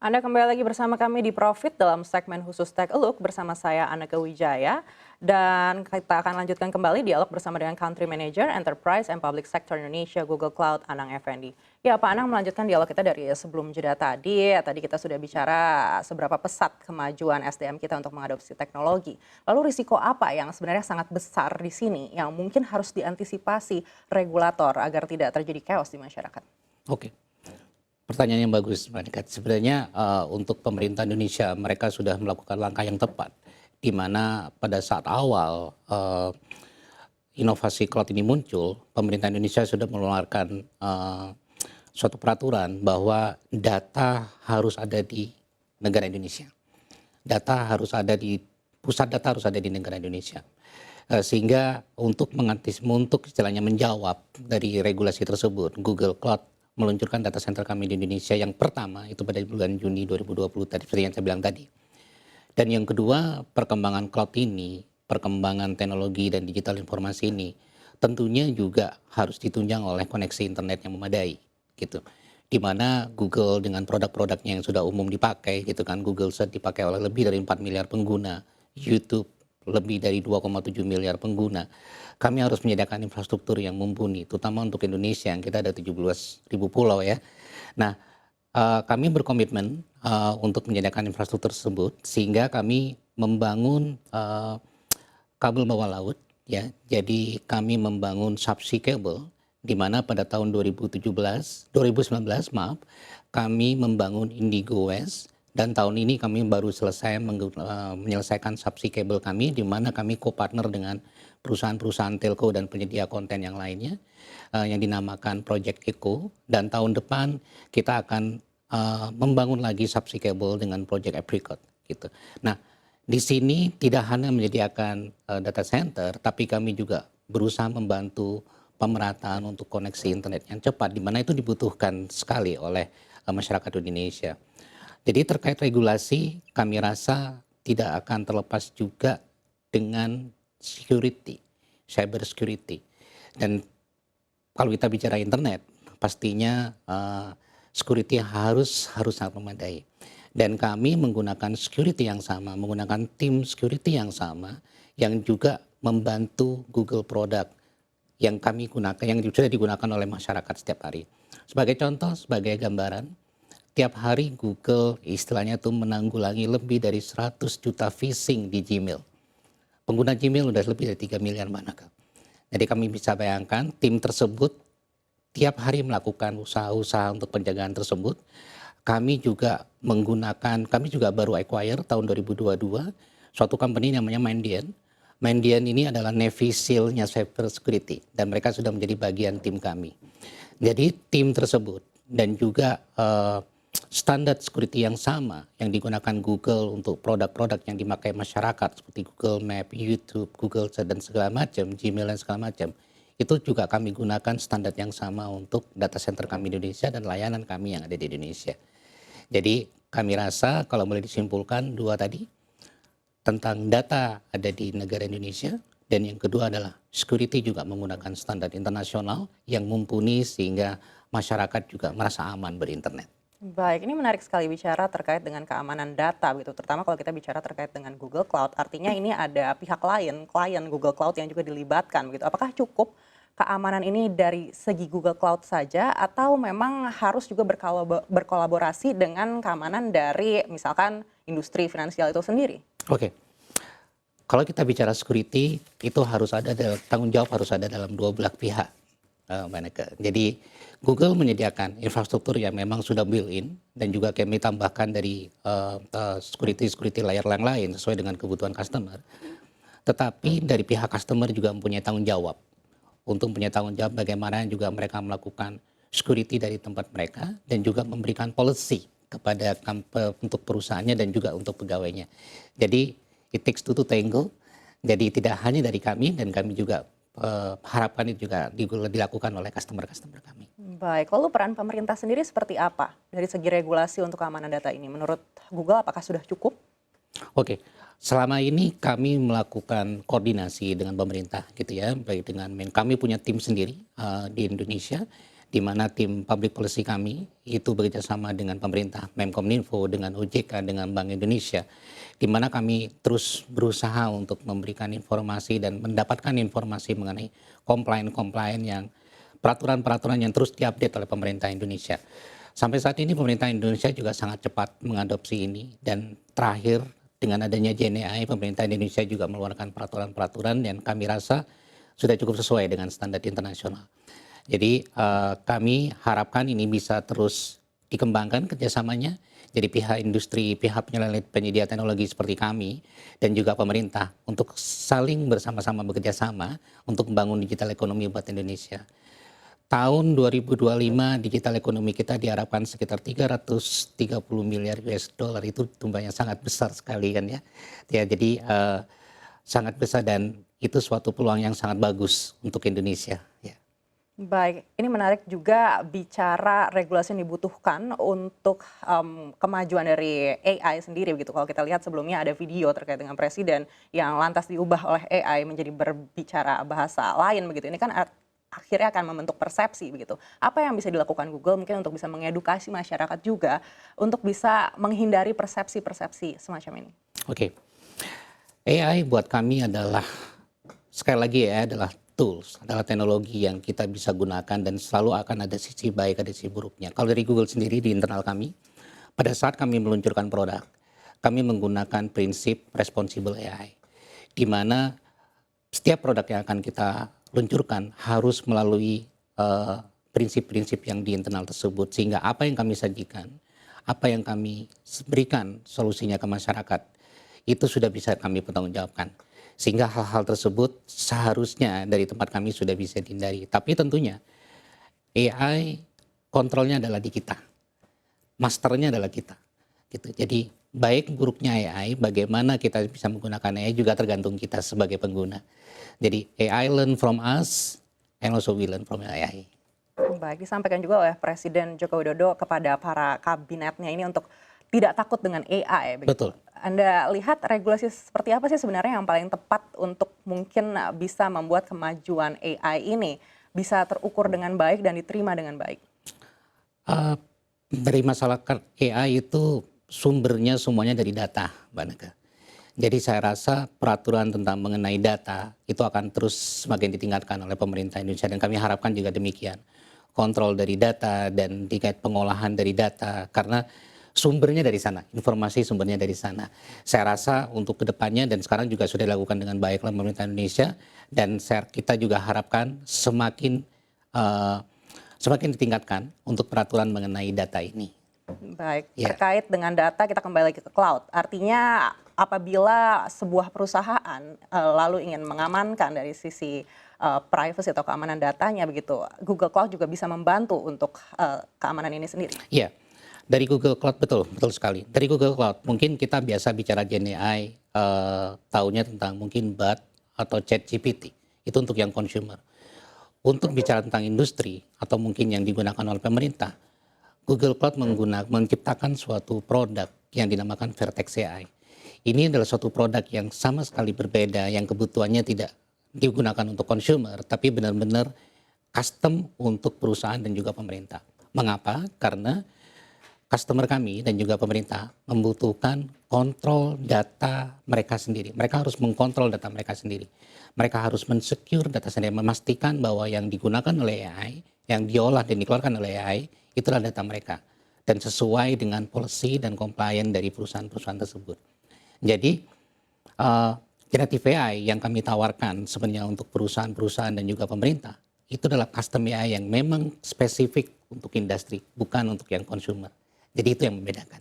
Anda kembali lagi bersama kami di Profit dalam segmen khusus Take a Look bersama saya Aneka Wijaya. Dan kita akan lanjutkan kembali dialog bersama dengan Country Manager Enterprise and Public Sector Indonesia Google Cloud Anang Effendi. Ya Pak Anang, melanjutkan dialog kita dari sebelum jeda tadi. Tadi kita sudah bicara seberapa pesat kemajuan SDM kita untuk mengadopsi teknologi. Lalu risiko apa yang sebenarnya sangat besar di sini yang mungkin harus diantisipasi regulator agar tidak terjadi chaos di masyarakat? Oke, pertanyaan yang bagus, Mbak Nikat. Sebenarnya untuk pemerintah Indonesia, mereka sudah melakukan langkah yang tepat, di mana pada saat awal inovasi cloud ini muncul, pemerintah Indonesia sudah mengeluarkan suatu peraturan bahwa data harus ada di negara Indonesia. Pusat data harus ada di negara Indonesia. Sehingga untuk untuk istilahnya menjawab dari regulasi tersebut, Google Cloud meluncurkan data center kami di Indonesia yang pertama itu pada bulan Juni 2020 tadi, seperti yang saya bilang tadi. Dan yang kedua, perkembangan cloud ini, perkembangan teknologi dan digital informasi ini tentunya juga harus ditunjang oleh koneksi internet yang memadai gitu. Di mana Google dengan produk-produknya yang sudah umum dipakai gitu kan, Google Search dipakai oleh lebih dari 4 miliar pengguna, YouTube lebih dari 2,7 miliar pengguna. Kami harus menyediakan infrastruktur yang mumpuni, terutama untuk Indonesia yang kita ada 17.000 pulau ya. Nah, kami berkomitmen untuk menyediakan infrastruktur tersebut sehingga kami membangun kabel bawah laut ya. Jadi kami membangun subsea cable di mana pada tahun 2019 maaf, kami membangun Indigo West dan tahun ini kami baru selesai menyelesaikan subsea cable kami di mana kami co-partner dengan perusahaan-perusahaan telco dan penyedia konten yang lainnya yang dinamakan Project Eco, dan tahun depan kita akan membangun lagi subsea cable dengan Project Apricot gitu. Nah, di sini tidak hanya menyediakan data center, tapi kami juga berusaha membantu pemerataan untuk koneksi internet yang cepat, di mana itu dibutuhkan sekali oleh masyarakat Indonesia. Jadi terkait regulasi, kami rasa tidak akan terlepas juga dengan security, cyber security. Dan kalau kita bicara internet, pastinya security harus sangat memadai. Dan kami menggunakan security yang sama, menggunakan tim security yang sama, yang juga membantu Google produk yang kami gunakan, yang sudah digunakan oleh masyarakat setiap hari. Sebagai contoh, sebagai gambaran, tiap hari Google istilahnya tuh menanggulangi lebih dari 100 juta phishing di Gmail. Pengguna Gmail udah lebih dari 3 miliar Manaka. Jadi kami bisa bayangkan tim tersebut tiap hari melakukan usaha-usaha untuk penjagaan tersebut. Kami juga baru acquire tahun 2022 suatu company namanya Mandiant. Mandiant ini adalah Navy SEAL-nya cyber security dan mereka sudah menjadi bagian tim kami. Jadi tim tersebut dan juga standar security yang sama yang digunakan Google untuk produk-produk yang dipakai masyarakat seperti Google Map, YouTube, Google Search dan segala macam, Gmail dan segala macam, itu juga kami gunakan standar yang sama untuk data center kami di Indonesia dan layanan kami yang ada di Indonesia. Jadi kami rasa kalau boleh disimpulkan dua tadi, tentang data ada di negara Indonesia, dan yang kedua adalah security juga menggunakan standar internasional yang mumpuni sehingga masyarakat juga merasa aman berinternet. Baik, ini menarik sekali bicara terkait dengan keamanan data gitu, terutama kalau kita bicara terkait dengan Google Cloud. Artinya ini ada pihak lain, klien Google Cloud yang juga dilibatkan gitu. Apakah cukup keamanan ini dari segi Google Cloud saja atau memang harus juga berkolaborasi dengan keamanan dari misalkan industri finansial itu sendiri? Oke. Kalau kita bicara security, itu harus ada tanggung jawab harus ada dalam dua belah pihak. Jadi Google menyediakan infrastruktur yang memang sudah built-in dan juga kami tambahkan dari security layer yang lain sesuai dengan kebutuhan customer. Tetapi dari pihak customer juga mempunyai tanggung jawab bagaimana juga mereka melakukan security dari tempat mereka dan juga memberikan policy kepada untuk perusahaannya dan juga untuk pegawainya. Jadi it takes two to tango. Jadi tidak hanya dari kami dan kami juga harapkan itu juga dilakukan oleh customer kami. Baik, lalu peran pemerintah sendiri seperti apa dari segi regulasi untuk keamanan data ini? Menurut Google apakah sudah cukup? Oke, selama ini kami melakukan koordinasi dengan pemerintah gitu ya, baik dengan kami punya tim sendiri di Indonesia di mana tim public policy kami itu bekerjasama dengan pemerintah, Menkominfo, dengan OJK, dengan Bank Indonesia, di mana kami terus berusaha untuk memberikan informasi dan mendapatkan informasi mengenai komplain-komplain yang peraturan-peraturan yang terus diupdate oleh pemerintah Indonesia. Sampai saat ini pemerintah Indonesia juga sangat cepat mengadopsi ini, dan terakhir dengan adanya JNEI, pemerintah Indonesia juga mengeluarkan peraturan-peraturan yang kami rasa sudah cukup sesuai dengan standar internasional. Jadi kami harapkan ini bisa terus dikembangkan kerjasamanya. Jadi pihak industri, pihak penyedia teknologi seperti kami, dan juga pemerintah untuk saling bersama-sama bekerja sama untuk membangun digital ekonomi buat Indonesia. Tahun 2025 digital ekonomi kita diharapkan sekitar 330 miliar US dollar, itu jumlah yang sangat besar sekali kan ya. Ya jadi sangat besar, dan itu suatu peluang yang sangat bagus untuk Indonesia. Ya. Baik, ini menarik juga bicara regulasi yang dibutuhkan untuk kemajuan dari AI sendiri begitu. Kalau kita lihat sebelumnya ada video terkait dengan presiden yang lantas diubah oleh AI menjadi berbicara bahasa lain begitu. Ini kan akhirnya akan membentuk persepsi begitu. Apa yang bisa dilakukan Google mungkin untuk bisa mengedukasi masyarakat juga untuk bisa menghindari persepsi-persepsi semacam ini? Oke. AI buat kami adalah, sekali lagi ya, adalah tools, adalah teknologi yang kita bisa gunakan dan selalu akan ada sisi baik, ada sisi buruknya. Kalau dari Google sendiri di internal kami, pada saat kami meluncurkan produk, kami menggunakan prinsip responsible AI, di mana setiap produk yang akan kita luncurkan harus melalui prinsip-prinsip yang di internal tersebut, sehingga apa yang kami sajikan, apa yang kami berikan solusinya ke masyarakat, itu sudah bisa kami pertanggungjawabkan. Sehingga hal-hal tersebut seharusnya dari tempat kami sudah bisa dihindari. Tapi tentunya AI kontrolnya adalah di kita, masternya adalah kita. Gitu. Jadi baik buruknya AI, bagaimana kita bisa menggunakan AI juga tergantung kita sebagai pengguna. Jadi AI learn from us, and also we learn from AI. Baik, disampaikan juga oleh Presiden Joko Widodo kepada para kabinetnya ini untuk tidak takut dengan AI. Begitu. Betul. Anda lihat regulasi seperti apa sih sebenarnya yang paling tepat untuk mungkin bisa membuat kemajuan AI ini bisa terukur dengan baik dan diterima dengan baik? Dari masalah AI itu sumbernya semuanya dari data, Mbak Nega. Jadi saya rasa peraturan tentang mengenai data itu akan terus semakin ditingkatkan oleh pemerintah Indonesia, dan kami harapkan juga demikian. Kontrol dari data dan tingkat pengolahan dari data, karena sumbernya dari sana, informasi sumbernya dari sana. Saya rasa untuk kedepannya, dan sekarang juga sudah dilakukan dengan baik oleh pemerintah Indonesia, dan kita juga harapkan semakin ditingkatkan untuk peraturan mengenai data ini. Baik, terkait dengan data kita kembali lagi ke cloud. Artinya apabila sebuah perusahaan lalu ingin mengamankan dari sisi privacy atau keamanan datanya begitu, Google Cloud juga bisa membantu untuk keamanan ini sendiri. Iya. Dari Google Cloud, betul sekali. Dari Google Cloud, mungkin kita biasa bicara GenAI, tahunya tentang mungkin BART atau ChatGPT, itu untuk yang consumer. Untuk bicara tentang industri, atau mungkin yang digunakan oleh pemerintah, Google Cloud menciptakan suatu produk yang dinamakan Vertex AI. Ini adalah suatu produk yang sama sekali berbeda, yang kebutuhannya tidak digunakan untuk consumer, tapi benar-benar custom untuk perusahaan dan juga pemerintah. Mengapa? Karena customer kami dan juga pemerintah membutuhkan kontrol data mereka sendiri. Mereka harus mengkontrol data mereka sendiri. Mereka harus mensecure data sendiri, memastikan bahwa yang digunakan oleh AI, yang diolah dan dikeluarkan oleh AI, itulah data mereka. Dan sesuai dengan policy dan compliance dari perusahaan-perusahaan tersebut. Jadi, generative AI yang kami tawarkan sebenarnya untuk perusahaan-perusahaan dan juga pemerintah, itu adalah custom AI yang memang spesifik untuk industri, bukan untuk yang consumer. Jadi itu yang membedakan.